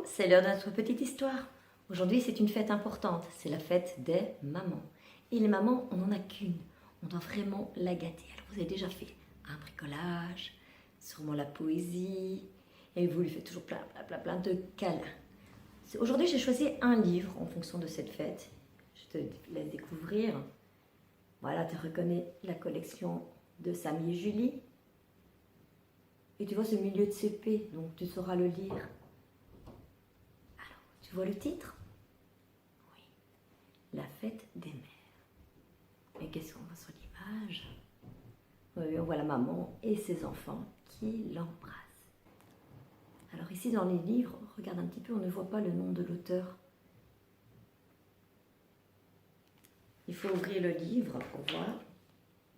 c'est l'heure de notre petite histoire. Aujourd'hui, c'est une fête importante, c'est la fête des mamans. Et les mamans, on n'en a qu'une. On doit vraiment la gâter. Alors, vous avez déjà fait un bricolage, sûrement la poésie, et vous lui faites toujours plein de câlins. Aujourd'hui, j'ai choisi un livre en fonction de cette fête. Je te laisse découvrir. Voilà, tu reconnais la collection de Samy et Julie. Et tu vois ce milieu de CP, donc tu sauras le lire. Alors, tu vois le titre? Oui, La fête des mères. Et qu'est-ce qu'on voit sur l'image? Oui, on voit la maman et ses enfants qui l'embrassent. Alors ici dans les livres, regarde un petit peu, on ne voit pas le nom de l'auteur. Il faut ouvrir le livre pour voir.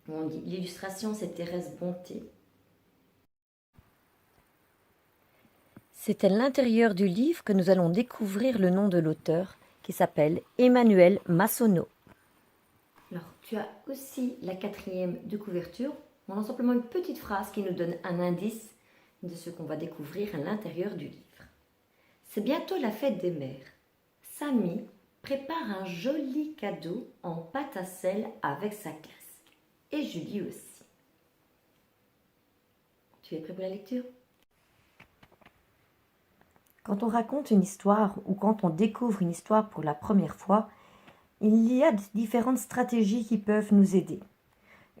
On dit l'illustration, c'est Thérèse Bonté. C'est à l'intérieur du livre que nous allons découvrir le nom de l'auteur, qui s'appelle Emmanuel Massonneau. Alors, tu as aussi la 4e de couverture. On a simplement une petite phrase qui nous donne un indice de ce qu'on va découvrir à l'intérieur du livre. C'est bientôt la fête des mères. Samy prépare un joli cadeau en pâte à sel avec sa classe. Et Julie aussi. Tu es prêt pour la lecture? Quand on raconte une histoire ou quand on découvre une histoire pour la première fois, il y a différentes stratégies qui peuvent nous aider.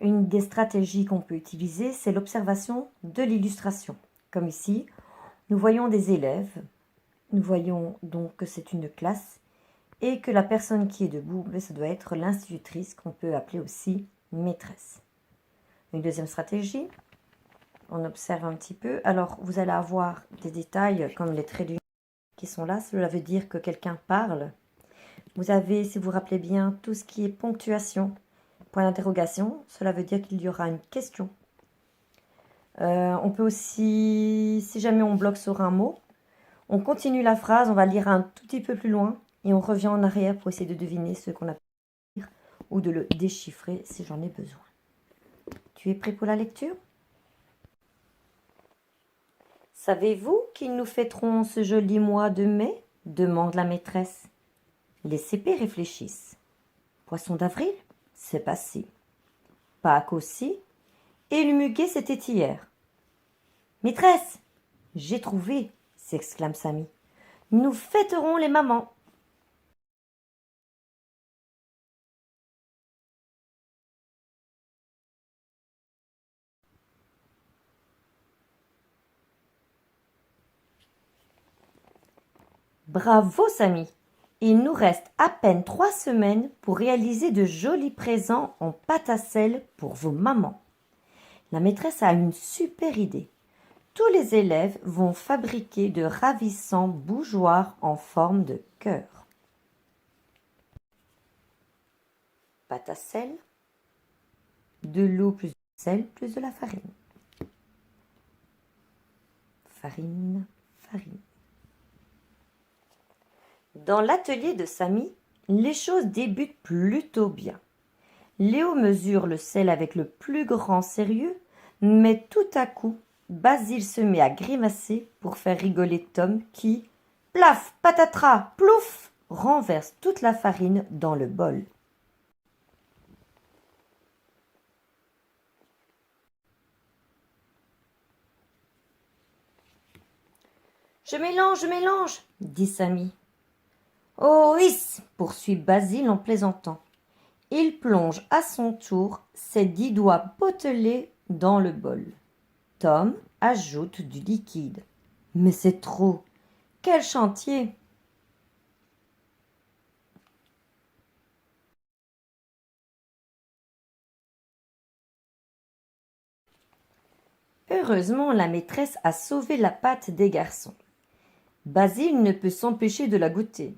Une des stratégies qu'on peut utiliser, c'est l'observation de l'illustration. Comme ici, nous voyons des élèves, nous voyons donc que c'est une classe et que la personne qui est debout, ça doit être l'institutrice qu'on peut appeler aussi maîtresse. Une deuxième stratégie, on observe un petit peu. Alors, vous allez avoir des détails comme les traits d'union qui sont là. Cela veut dire que quelqu'un parle. Vous avez, si vous vous rappelez bien, tout ce qui est ponctuation. Point d'interrogation, cela veut dire qu'il y aura une question. On peut aussi, si jamais on bloque sur un mot, on continue la phrase, on va lire un tout petit peu plus loin et on revient en arrière pour essayer de deviner ce qu'on a pu lire ou de le déchiffrer si j'en ai besoin. Tu es prêt pour la lecture? Savez-vous qu'ils nous fêteront ce joli mois de mai? Demande la maîtresse. Les CP réfléchissent. Poisson d'avril? C'est passé. Pâques aussi? Et le muguet, c'était hier. Maîtresse, j'ai trouvé, s'exclame Samy. Nous fêterons les mamans. Bravo Samy. Il nous reste à peine 3 semaines pour réaliser de jolis présents en pâte à sel pour vos mamans. La maîtresse a une super idée. Tous les élèves vont fabriquer de ravissants bougeoirs en forme de cœur. Pâte à sel, de l'eau plus du sel plus de la farine. Farine, farine. Dans l'atelier de Samy, les choses débutent plutôt bien. Léo mesure le sel avec le plus grand sérieux, mais tout à coup, Basile se met à grimacer pour faire rigoler Tom qui, plaf, patatras, plouf, renverse toute la farine dans le bol. Je mélange, dit Samy. Oh, hiss, poursuit Basile en plaisantant. Il plonge à son tour ses 10 doigts potelés dans le bol. Tom ajoute du liquide. Mais c'est trop. Quel chantier! Heureusement, la maîtresse a sauvé la pâte des garçons. Basile ne peut s'empêcher de la goûter.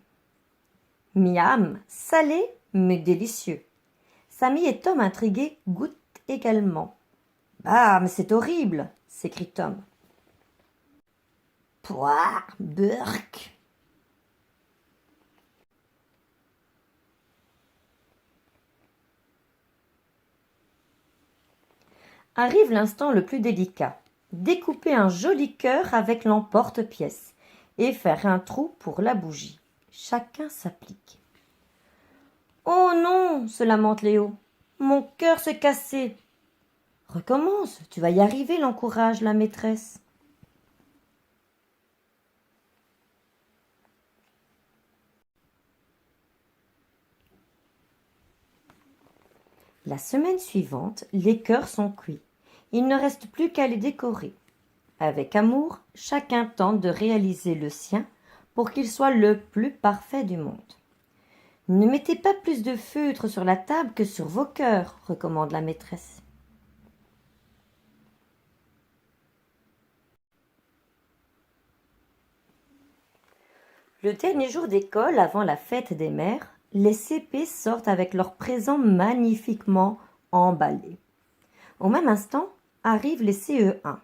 Miam, salé mais délicieux. Samy et Tom intrigués goûtent également. Ah, mais c'est horrible, s'écrie Tom. Pouah, burk. Arrive l'instant le plus délicat. Découper un joli cœur avec l'emporte-pièce. et faire un trou pour la bougie. Chacun s'applique. Oh non, se lamente Léo. Mon cœur s'est cassé. Recommence, tu vas y arriver, l'encourage la maîtresse. La semaine suivante, les cœurs sont cuits. Il ne reste plus qu'à les décorer. Avec amour, chacun tente de réaliser le sien pour qu'il soit le plus parfait du monde. Ne mettez pas plus de feutre sur la table que sur vos cœurs, recommande la maîtresse. Le dernier jour d'école avant la fête des mères, les CP sortent avec leurs présents magnifiquement emballés. Au même instant, arrivent les CE1.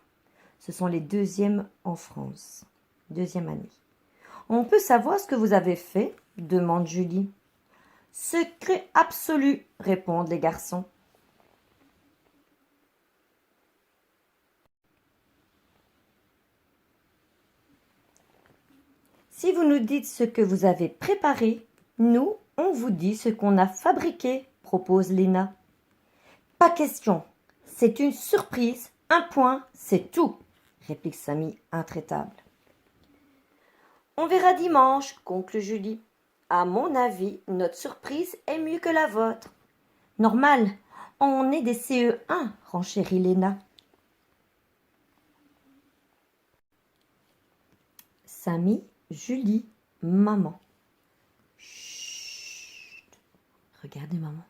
Ce sont les deuxièmes en France. Deuxième année. On peut savoir ce que vous avez fait demande Julie. Secret absolu, répondent les garçons. Si vous nous dites ce que vous avez préparé, nous, on vous dit ce qu'on a fabriqué, propose Léna. Pas question, c'est une surprise, un point, c'est tout, réplique Samy intraitable. On verra dimanche, conclut Julie. À mon avis, notre surprise est mieux que la vôtre. Normal, on est des CE1, renchérit Léna. Samy, Julie, maman. Chut, regardez maman.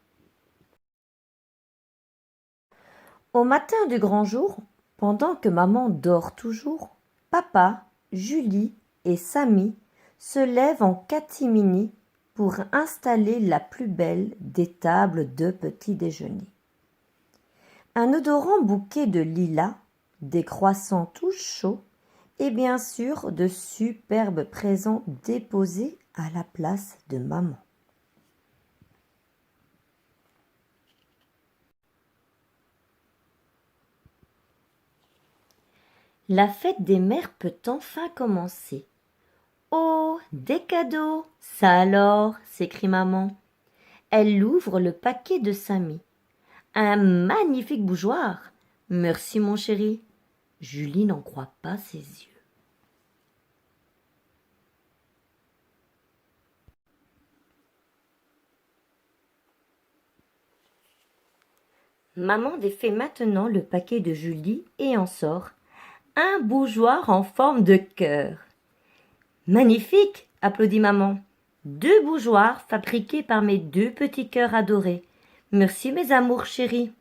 Au matin du grand jour, pendant que maman dort toujours, papa, Julie et Samy se lèvent en catimini pour installer la plus belle des tables de petit déjeuner. Un odorant bouquet de lilas, des croissants tout chauds et bien sûr de superbes présents déposés à la place de maman. La fête des mères peut enfin commencer. Oh, des cadeaux, ça alors, s'écrie maman. Elle ouvre le paquet de Samy. Un magnifique bougeoir. Merci mon chéri. Julie n'en croit pas ses yeux. Maman défait maintenant le paquet de Julie et en sort un bougeoir en forme de cœur. Magnifique, applaudit maman. 2 bougeoirs fabriqués par mes 2 petits cœurs adorés. Merci mes amours chéris.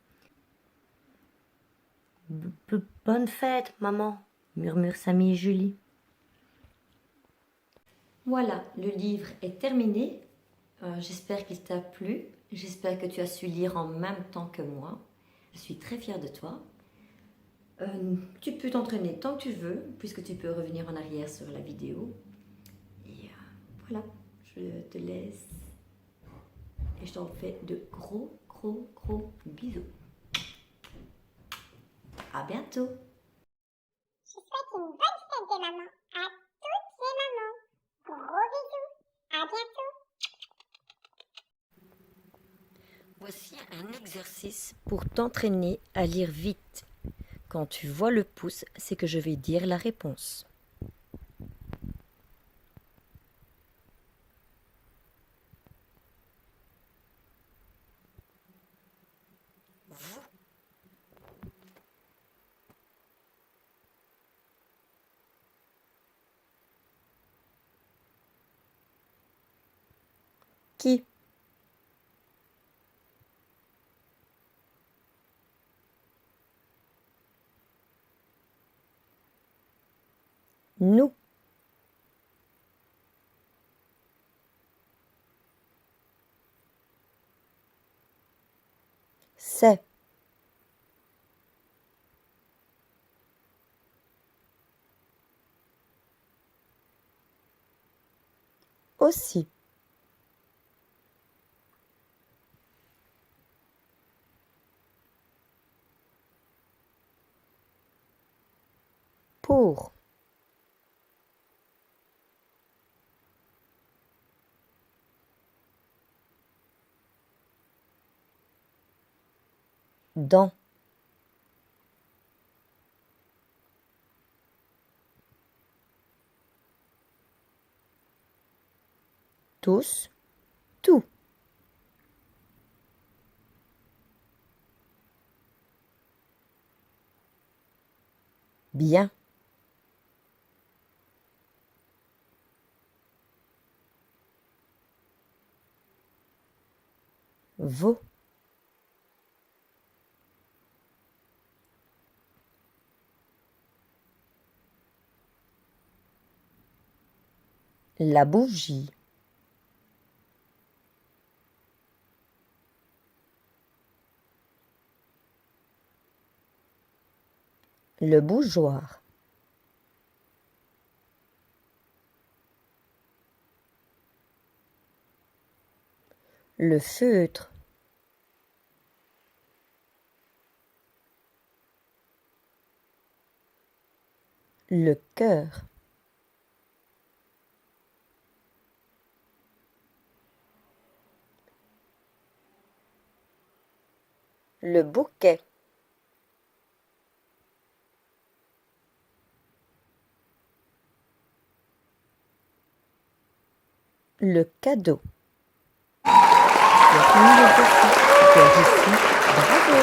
Bonne fête, maman, murmurent Samy et Julie. Voilà, le livre est terminé. J'espère qu'il t'a plu. J'espère que tu as su lire en même temps que moi. Je suis très fière de toi. Tu peux t'entraîner tant que tu veux, puisque tu peux revenir en arrière sur la vidéo. Et voilà, je te laisse. Et je t'en fais de gros, gros, gros bisous. À bientôt. Je souhaite une bonne fête des mamans à toutes les mamans. Gros bisous. À bientôt. Voici un exercice pour t'entraîner à lire vite. Quand tu vois le pouce, c'est que je vais dire la réponse. Vous. Qui? Nous. C'est. Aussi. Pour. Dans. Tous, tout. Bien. Vos. La bougie. Le bougeoir. Le feutre. Le cœur. Le bouquet. Le cadeau. Tu as fini l'exercice. Tu as réussi. Bravo!